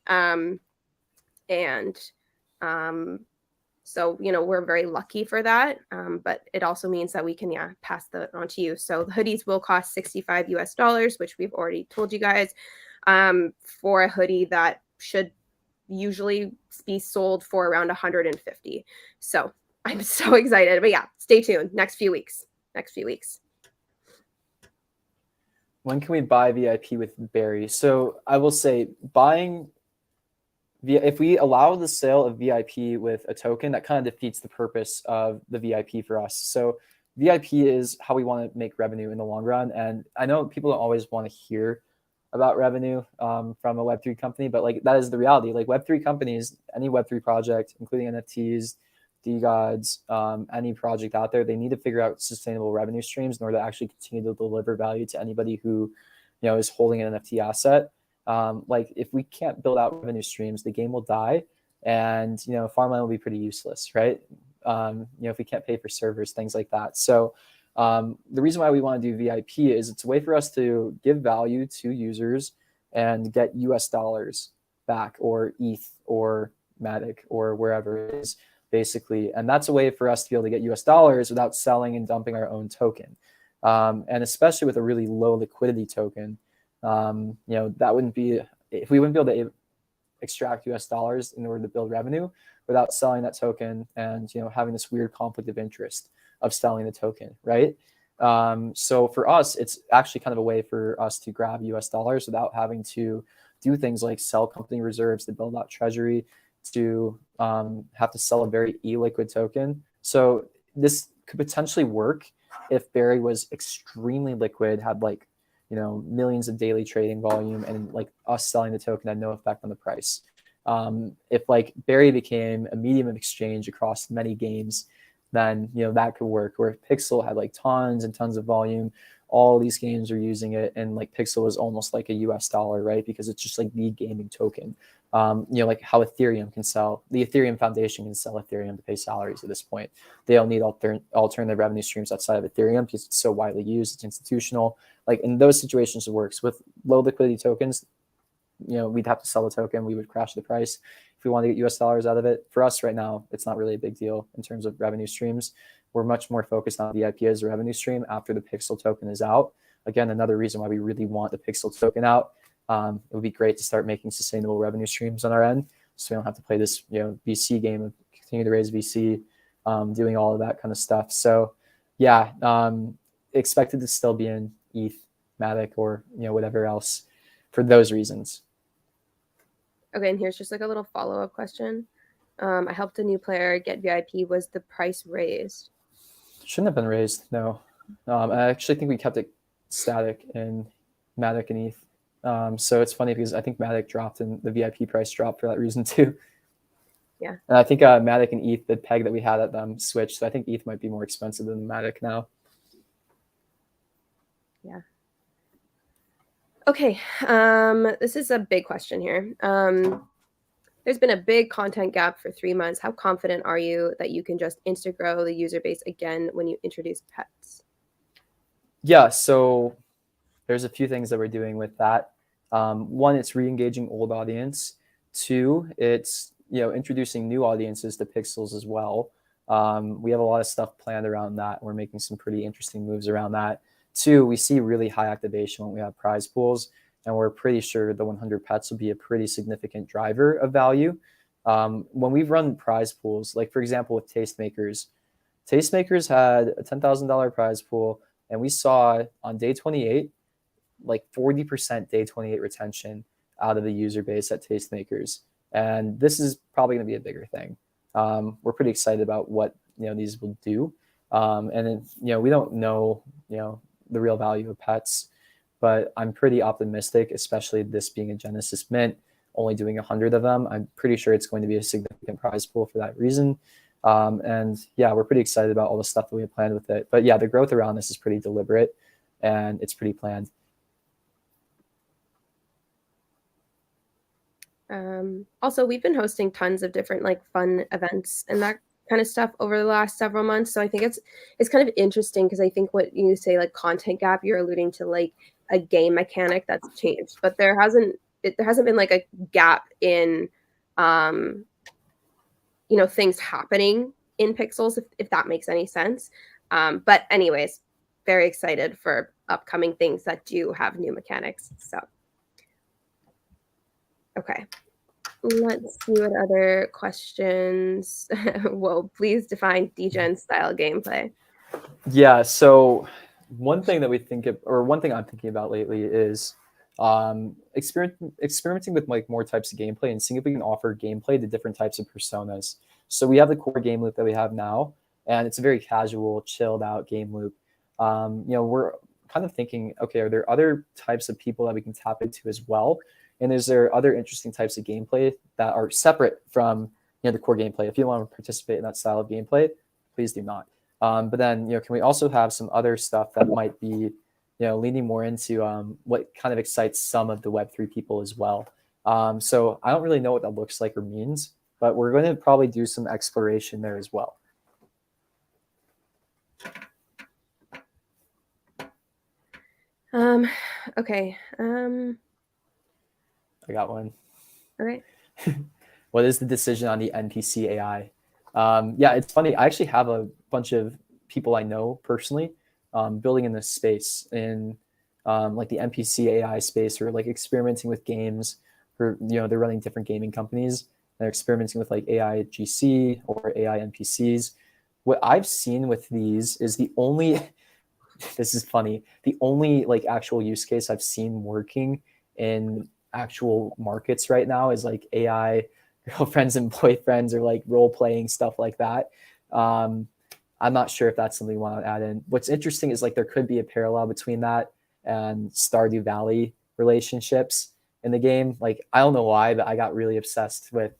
So, you know, we're very lucky for that. But it also means that we can, pass that on to you. So the hoodies will cost $65 US, which we've already told you guys, for a hoodie that should usually be sold for around 150. So I'm so excited. But yeah, stay tuned. Next few weeks. When can we buy VIP with Barry? So I will say if we allow the sale of VIP with a token, that kind of defeats the purpose of the VIP for us. So VIP is how we want to make revenue in the long run. And I know people don't always want to hear about revenue from a Web3 company, but like that is the reality. Like Web3 companies, any Web3 project, including NFTs, DeGods, any project out there, they need to figure out sustainable revenue streams in order to actually continue to deliver value to anybody who is holding an NFT asset. Like if we can't build out revenue streams, the game will die, and farmland will be pretty useless, right? If we can't pay for servers, things like that. So the reason why we want to do VIP is it's a way for us to give value to users and get US dollars back, or ETH or Matic or wherever it is, basically. And that's a way for us to be able to get US dollars without selling and dumping our own token. And especially with a really low liquidity token, that wouldn't be, if we wouldn't be able to extract US dollars in order to build revenue without selling that token and having this weird conflict of interest of selling the token, right? So for us, it's actually kind of a way for us to grab US dollars without having to do things like sell company reserves to build out treasury, to have to sell a very illiquid token. So this could potentially work if Berry was extremely liquid, had like millions of daily trading volume, and like us selling the token had no effect on the price. If like Berry became a medium of exchange across many games, then that could work. Where Pixel had like tons and tons of volume, all these games are using it, and like Pixel is almost like a US dollar, right? Because it's just like the gaming token. Like how Ethereum can sell, the Ethereum Foundation can sell Ethereum to pay salaries at this point. They don't need alternative revenue streams outside of Ethereum because it's so widely used, it's institutional. Like in those situations, it works. With low liquidity tokens, we'd have to sell the token, we would crash the price if we want to get US dollars out of it. For us right now, it's not really a big deal in terms of revenue streams. We're much more focused on VIP as a revenue stream after the Pixel token is out. Again, another reason why we really want the Pixel token out. It would be great to start making sustainable revenue streams on our end, so we don't have to play this VC game of continue to raise VC, doing all of that kind of stuff. So yeah, expected to still be in ETH, Matic, or whatever else for those reasons. Okay, and here's just like a little follow-up question. I helped a new player get VIP. Was the price raised? Shouldn't have been raised, no. I actually think we kept it static in Matic and ETH. So it's funny because I think Matic dropped and the VIP price dropped for that reason too. Yeah. And I think Matic and ETH, the peg that we had at them switched. So I think ETH might be more expensive than Matic now. Yeah. Okay. This is a big question here. There's been a big content gap for 3 months. How confident are you that you can just insta-grow the user base again when you introduce pets? Yeah, so there's a few things that we're doing with that. One, it's re-engaging old audience. Two, it's introducing new audiences to Pixels as well. We have a lot of stuff planned around that. We're making some pretty interesting moves around that. Two, we see really high activation when we have prize pools, and we're pretty sure the 100 pets will be a pretty significant driver of value. When we've run prize pools, like for example with Tastemakers had a $10,000 prize pool, and we saw on day 28 like 40% day 28 retention out of the user base at Tastemakers. And this is probably going to be a bigger thing. We're pretty excited about what these will do. And then, we don't know the real value of pets, but I'm pretty optimistic, especially this being a Genesis mint, only doing 100 of them. I'm pretty sure it's going to be a significant prize pool for that reason. And yeah, we're pretty excited about all the stuff that we have planned with it. But yeah, the growth around this is pretty deliberate and it's pretty planned. Also, we've been hosting tons of different like fun events and that kind of stuff over the last several months. So I think it's kind of interesting because I think what you say, like content gap, you're alluding to like a game mechanic that's changed, but there hasn't been like a gap in things happening in Pixels, if that makes any sense. But anyways, very excited for upcoming things that do have new mechanics. So okay, let's see what other questions. Whoa, please define degen style gameplay. Yeah, so one thing I'm thinking about lately is experimenting with like more types of gameplay and seeing if we can offer gameplay to different types of personas. So we have the core game loop that we have now, and it's a very casual, chilled out game loop. We're kind of thinking, okay, are there other types of people that we can tap into as well? And is there other interesting types of gameplay that are separate from the core gameplay? If you want to participate in that style of gameplay, please do not. But then can we also have some other stuff that might be leaning more into what kind of excites some of the Web3 people as well. So I don't really know what that looks like or means, but we're going to probably do some exploration there as well. Okay. I got one. All right. What is the decision on the NPC AI? Yeah, it's funny. I actually have a bunch of people I know personally building in this space in like the NPC AI space, or like experimenting with games, or they're running different gaming companies. They're experimenting with like AI GC or AI NPCs. What I've seen with these is the only this is funny. The only like actual use case I've seen working in actual markets right now is like AI girlfriends and boyfriends, or like role playing stuff like that. Um, I'm not sure if that's something you want to add in. What's interesting is like there could be a parallel between that and Stardew Valley relationships in the game. Like I don't know why, but I got really obsessed with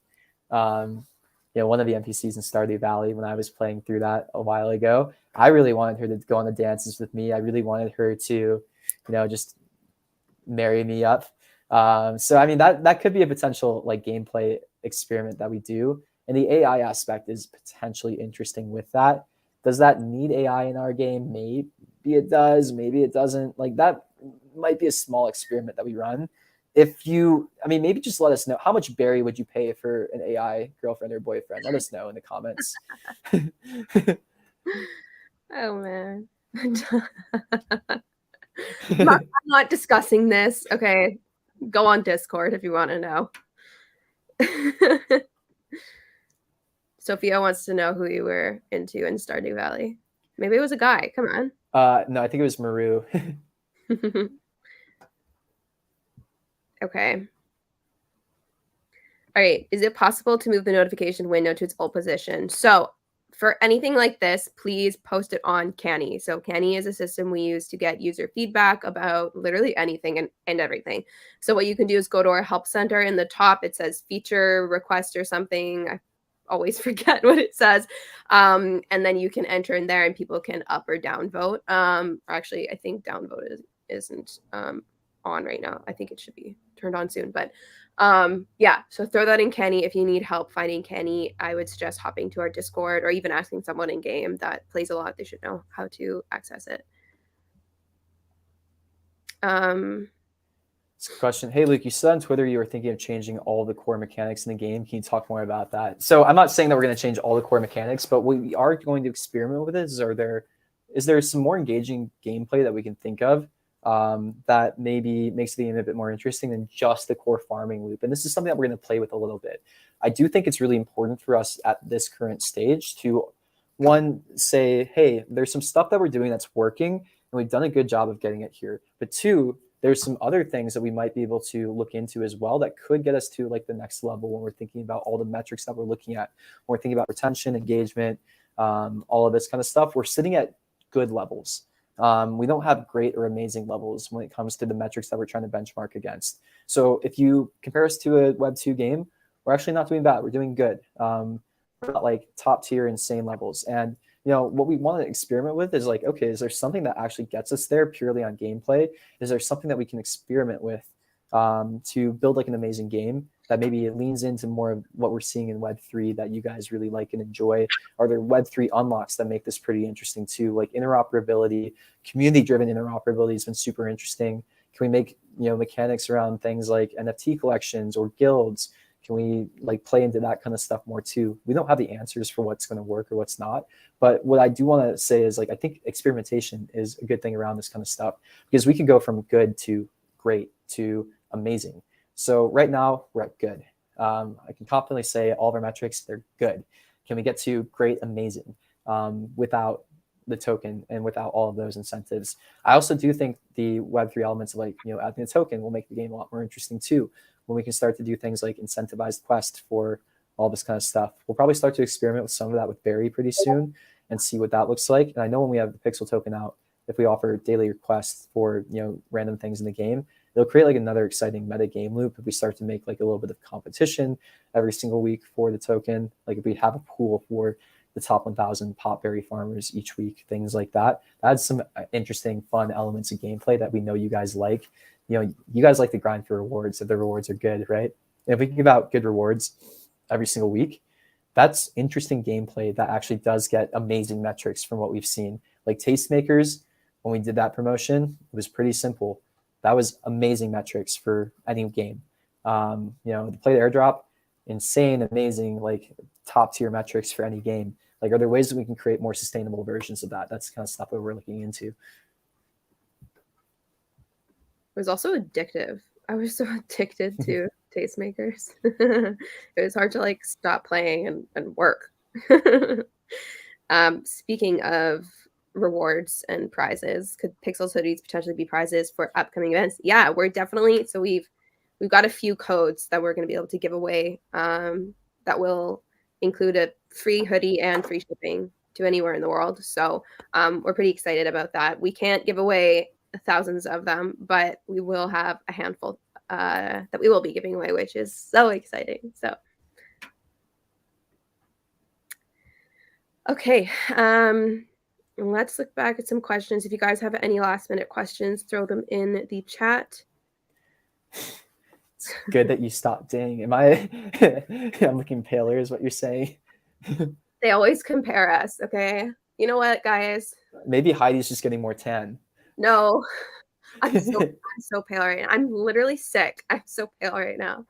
um, one of the NPCs in Stardew Valley when I was playing through that a while ago. I really wanted her to go on the dances with me. I really wanted her to, just marry me up. So I mean that could be a potential like gameplay experiment that we do. And the AI aspect is potentially interesting with that. Does that need AI in our game? Maybe it does, maybe it doesn't. Like that might be a small experiment that we run. Maybe just let us know, how much Barry would you pay for an AI girlfriend or boyfriend? Let us know in the comments. Oh man. I'm not discussing this. Okay. Go on Discord if you want to know. Sophia wants to know who you were into in Stardew Valley. Maybe it was a guy. Come on. No, I think it was Maru. Okay. All right. Is it possible to move the notification window to its old position? So for anything like this, please post it on Canny. So Canny is a system we use to get user feedback about literally anything and everything. So what you can do is go to our help center. In the top, it says feature request or something. I always forget what it says. And then you can enter in there and people can up or down vote. Or actually, I think down vote isn't on right now. I think it should be turned on soon. But yeah, so throw that in Canny. If you need help finding Canny, I would suggest hopping to our Discord or even asking someone in game that plays a lot. They should know how to access it. Question. Hey, Luke, you said on Twitter you were thinking of changing all the core mechanics in the game. Can you talk more about that? So I'm not saying that we're going to change all the core mechanics, but what we are going to experiment with is there some more engaging gameplay that we can think of that maybe makes the game a bit more interesting than just the core farming loop. And this is something that we're going to play with a little bit. I do think it's really important for us at this current stage to, one, say, hey, there's some stuff that we're doing that's working, and we've done a good job of getting it here. But two, there's some other things that we might be able to look into as well that could get us to like the next level when we're thinking about all the metrics that we're looking at. When we're thinking about retention, engagement, all of this kind of stuff. We're sitting at good levels. We don't have great or amazing levels when it comes to the metrics that we're trying to benchmark against. So if you compare us to a Web 2 game, we're actually not doing bad. We're doing good. We're not like top tier insane levels. And what we want to experiment with is like, okay, is there something that actually gets us there purely on gameplay? Is there something that we can experiment with to build like an amazing game that maybe leans into more of what we're seeing in Web3 that you guys really like and enjoy? Are there Web3 unlocks that make this pretty interesting too? Like interoperability, community-driven interoperability has been super interesting. Can we make mechanics around things like NFT collections or guilds? Can we like play into that kind of stuff more too? We don't have the answers for what's going to work or what's not. But what I do want to say is like, I think experimentation is a good thing around this kind of stuff, because we can go from good to great to amazing. So right now we're at good. I can confidently say all of our metrics, they're good. Can we get to great, amazing without the token and without all of those incentives? I also do think the Web3 elements of like, adding a token will make the game a lot more interesting too, when we can start to do things like incentivized quest for all this kind of stuff. We'll probably start to experiment with some of that with Barry pretty soon and see what that looks like. And I know when we have the Pixel token out, if we offer daily requests for random things in the game, it'll create like another exciting meta game loop. If we start to make like a little bit of competition every single week for the token, like if we have a pool for the top 1,000 pop berry farmers each week, things like that. That's some interesting, fun elements of gameplay that we know you guys like. You guys like to grind for rewards if the rewards are good, right? And if we can give out good rewards every single week, that's interesting gameplay that actually does get amazing metrics from what we've seen. Like Tastemakers, when we did that promotion, it was pretty simple. That was amazing metrics for any game. The play the airdrop, insane, amazing, like top tier metrics for any game. Like, are there ways that we can create more sustainable versions of that? That's the kind of stuff that we're looking into. It was also addictive. I was so addicted to Tastemakers. It was hard to like stop playing and work. Speaking of rewards and prizes, could Pixels hoodies potentially be prizes for upcoming events? Yeah, we're definitely, so we've got a few codes that we're going to be able to give away that will include a free hoodie and free shipping to anywhere in the world. So we're pretty excited about that. We can't give away thousands of them, but we will have a handful that we will be giving away, which is so exciting. So okay, let's look back at some questions. If you guys have any last minute questions, throw them in the chat. It's good that you stopped ding. I'm looking paler is what you're saying. They always compare us, okay? You know what, guys? Maybe Heidi's just getting more tan. No, I'm so pale right now. I'm literally sick. I'm so pale right now.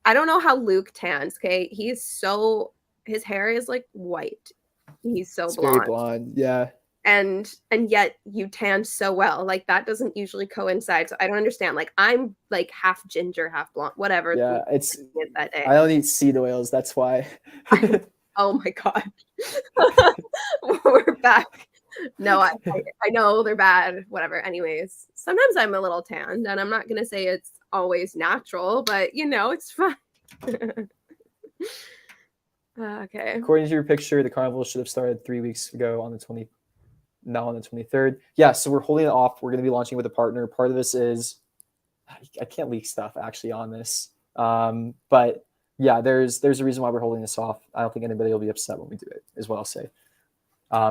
I don't know how Luke tans, okay? His hair is like white. He's so blonde. Very blonde, yeah. And yet you tan so well. Like that doesn't usually coincide. So I don't understand. Like I'm like half ginger, half blonde, whatever. Yeah, it's that day. I don't eat seed oils, that's why. Oh my god. We're back. No, I know they're bad, whatever. Anyways, sometimes I'm a little tanned, and I'm not gonna say it's always natural, but it's fine. Okay. According to your picture, the carnival should have started 3 weeks ago on the 23rd. Yeah, so we're holding it off. We're going to be launching with a partner. Part of this is I can't leak stuff actually on this, but yeah, there's a reason why we're holding this off. I don't think anybody will be upset when we do it, is what I'll say.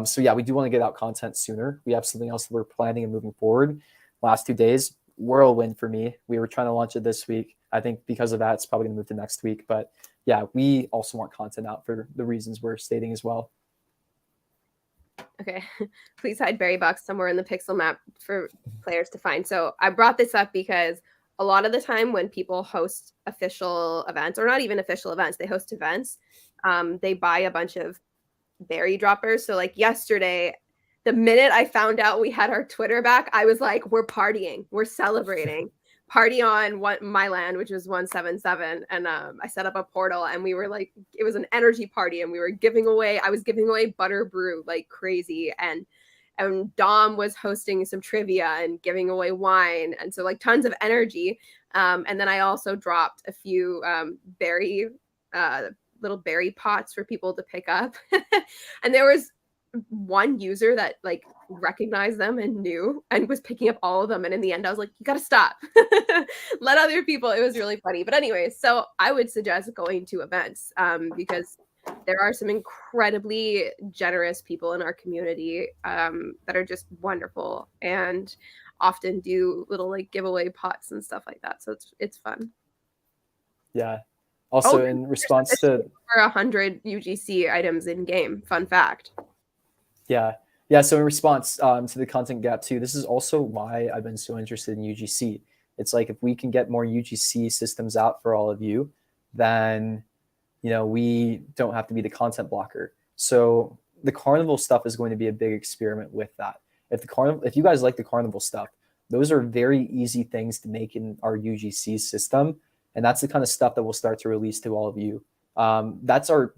So yeah, we do want to get out content sooner. We have something else that we're planning and moving forward. Last 2 days, whirlwind for me. We were trying to launch it this week. I think because of that, it's probably going to move to next week. But yeah, we also want content out for the reasons we're stating as well. Okay, please hide Berry Box somewhere in the pixel map for players to find. So I brought this up because a lot of the time when people host official events, or not even official events, they host events, they buy a bunch of berry droppers. So like yesterday, the minute I found out we had our Twitter back, I was like, we're partying, we're celebrating. Party on my land, which was 177, and I set up a portal, and we were like, it was an energy party, and I was giving away butter brew like crazy, and Dom was hosting some trivia and giving away wine, and so like tons of energy. And then I also dropped a few little berry pots for people to pick up, and there was one user that like recognized them and knew and was picking up all of them, and in the end I was like, you gotta stop. Let other people. It was really funny. But anyways, so I would suggest going to events because there are some incredibly generous people in our community that are just wonderful and often do little like giveaway pots and stuff like that, so it's fun. Yeah. Also, in response to over 100 UGC items in game, fun fact. Yeah. So in response to the content gap too, this is also why I've been so interested in UGC. It's like if we can get more UGC systems out for all of you, then we don't have to be the content blocker. So the carnival stuff is going to be a big experiment with that. If you guys like the carnival stuff, those are very easy things to make in our UGC system, and that's the kind of stuff that we'll start to release to all of you. That's our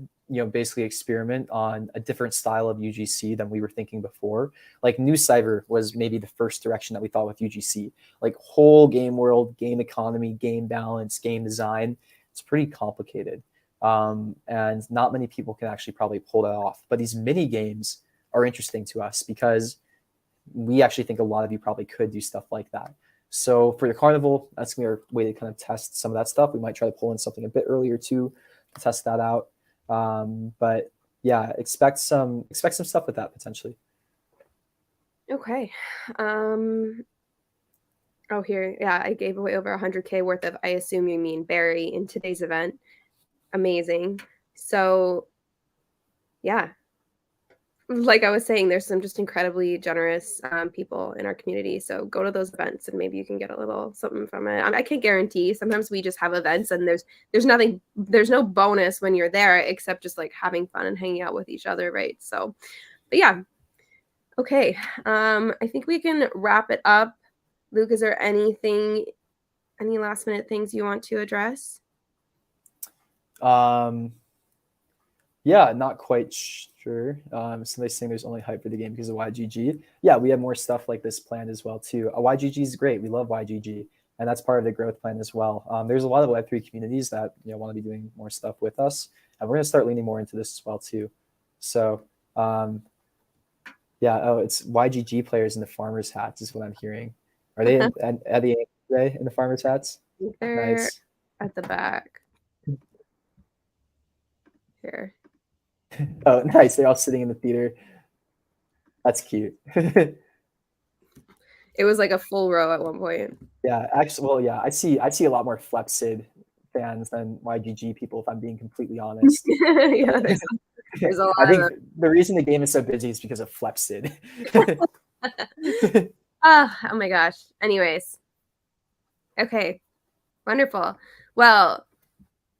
basically experiment on a different style of UGC than we were thinking before. Like New Cyber was maybe the first direction that we thought with UGC, like whole game world, game economy, game balance, game design. It's pretty complicated. And not many people can actually probably pull that off. But these mini games are interesting to us because we actually think a lot of you probably could do stuff like that. So for the carnival, that's going to be our way to kind of test some of that stuff. We might try to pull in something a bit earlier too to test that out. But yeah, expect some stuff with that potentially. Okay. Oh, here. Yeah, I gave away over 100K worth of, I assume you mean berry in today's event. Amazing. So, yeah, like I was saying, there's some just incredibly generous people in our community. So go to those events and maybe you can get a little something from it. I can't guarantee. Sometimes we just have events and there's no bonus when you're there except just like having fun and hanging out with each other, right? So, but yeah, okay. I think we can wrap it up. Luke, is there any last minute things you want to address? Yeah, not quite sure. Somebody's saying there's only hype for the game because of YGG. Yeah, we have more stuff like this planned as well too. YGG is great. We love YGG, and that's part of the growth plan as well. There's a lot of Web3 communities that want to be doing more stuff with us, and we're going to start leaning more into this as well too. So yeah, oh, it's YGG players in the farmers hats is what I'm hearing. Are they are they today in the farmers hats? They're Nice. at the back here. Oh, nice. They're all sitting in the theater. That's cute. It was like a full row at one point. Yeah, actually, well, yeah, I see a lot more Flexid fans than YGG people, if I'm being completely honest. Yeah, there's a lot I think of the reason the game is so busy is because of Flexid. oh my gosh. Anyways. Okay. Wonderful. Well,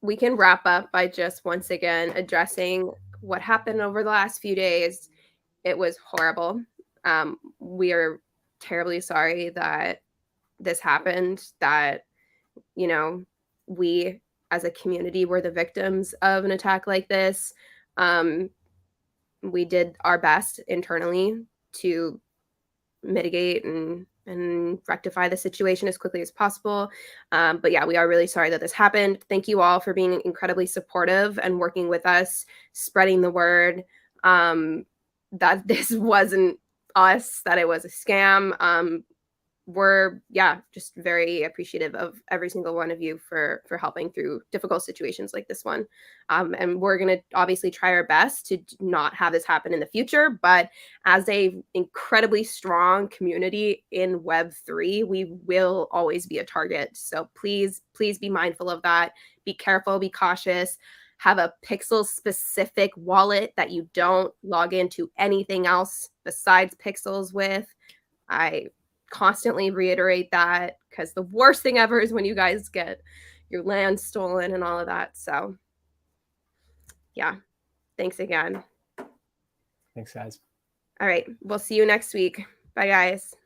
we can wrap up by just once again addressing what happened over the last few days. It was horrible. We are terribly sorry that this happened, that, we as a community were the victims of an attack like this. We did our best internally to mitigate and rectify the situation as quickly as possible. But yeah, we are really sorry that this happened. Thank you all for being incredibly supportive and working with us, spreading the word that this wasn't us, that it was a scam. We're just very appreciative of every single one of you for helping through difficult situations like this one, and we're going to obviously try our best to not have this happen in the future. But as a incredibly strong community in Web3, we will always be a target, so please be mindful of that. Be careful, be cautious. Have a Pixel specific wallet that you don't log into anything else besides Pixels with. I constantly reiterate that, because the worst thing ever is when you guys get your land stolen and all of that. So yeah, thanks again. Thanks, guys. All right, we'll see you next week. Bye, guys.